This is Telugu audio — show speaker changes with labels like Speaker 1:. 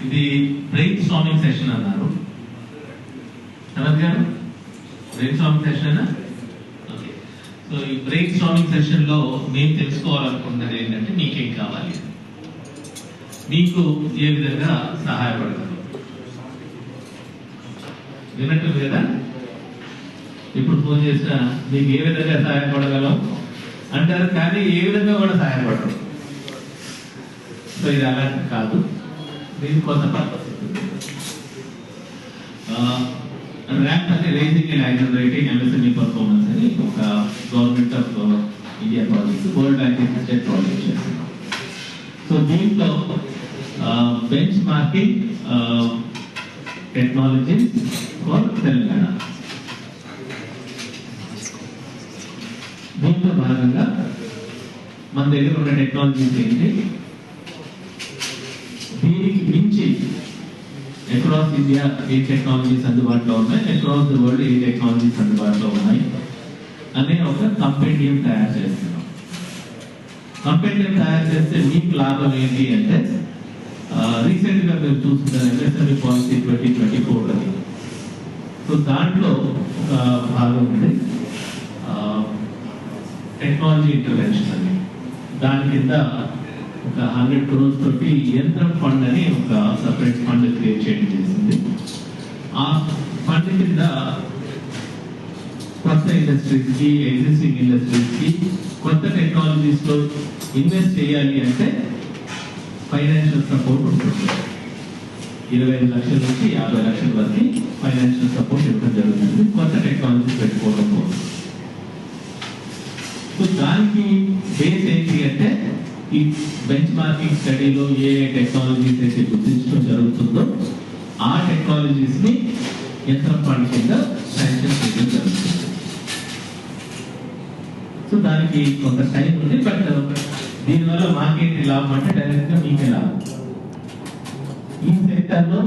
Speaker 1: ఇది బ్రెయిన్ స్టార్మింగ్ సెషన్ అన్నారు. శరత్ గారు, brain storming session. Okay, so ఈ బ్రెయిన్ స్టార్మింగ్ సెషన్ లో మేము తెలుసుకోవాలనుకున్నది ఏంటంటే మీకేం కావాలి, మీకు ఏ విధంగా సహాయపడగలరు. వినట్టు కదా, ఇప్పుడు ఫోన్ చేసిన మీకు ఏ విధంగా సహాయపడగలం అంటారు, కానీ ఏ విధంగా కూడా సహాయపడరు. సో ఇది అలాంటి కాదు, దీనికి కొంత పర్పస్ ర్యాంక్ అంటే racing and iron rating MSME performance అని ఒక government of India project, world bank institute project చేస్తున్నాం. సో దీంట్లో bench marking technology for Telangana, దీంట్లో భాగంగా మన దగ్గర ఉన్న టెక్నాలజీస్ ఏంటి, దీనికి మించి అక్రాస్ ఇండియా ఏ టెక్నాలజీస్ అందుబాటులో ఉన్నాయి, across the world A technologies అందుబాటులో ఉన్నాయి అనే ఒక కంపెండియం తయారు చేస్తున్నాం. కంపెండియం తయారు చేస్తే మీకు లాభం ఏంటి అంటే, రీసెంట్ గా మీరు చూస్తున్నారు MSME పాలసీ 2024 అని. సో దాంట్లో ఒక భాగం ఉంది టెక్నాలజీ ఇంటర్వెన్షన్ అని. దాని కింద ఒక 100 crores తోటి యంత్రం ఫండ్ అని ఒక సపరేట్ ఫండ్ క్రియేట్ చేయడం చేసింది. ఆ ఫండ్ కింద కొత్త ఇండస్ట్రీస్ కి, ఎగ్జిస్టింగ్ ఇండస్ట్రీస్ కి కొత్త టెక్నాలజీస్ లో ఇన్వెస్ట్ చేయాలి అంటే ఫైనాన్షియల్ సపోర్ట్ ఉంటుంది. 25 లక్షల నుంచి 50 లక్షల వరకు ఫైనాన్షియల్ సపోర్ట్ ఇవ్వడం జరుగుతుంది కొత్త టెక్నాలజీస్ పెట్టుకోవడం కోసం. సో దానికి బేస్ ఏంటి అంటే, ఈ బెంచ్ మార్కింగ్ స్టడీలో ఏ టెక్నాలజీస్ అయితే గుర్తించడం జరుగుతుందో ఆ టెక్నాలజీస్ ని యంత్రం ఫండ్ కింద శాంక్షన్ చేయడం జరుగుతుంది. సో దానికి కొంత టైం ఉంది, బట్ దీనివల్ల మాకేంటి లాభం అంటే డైరెక్ట్ గా మీకే లాభం. ఈ సెక్టర్ లో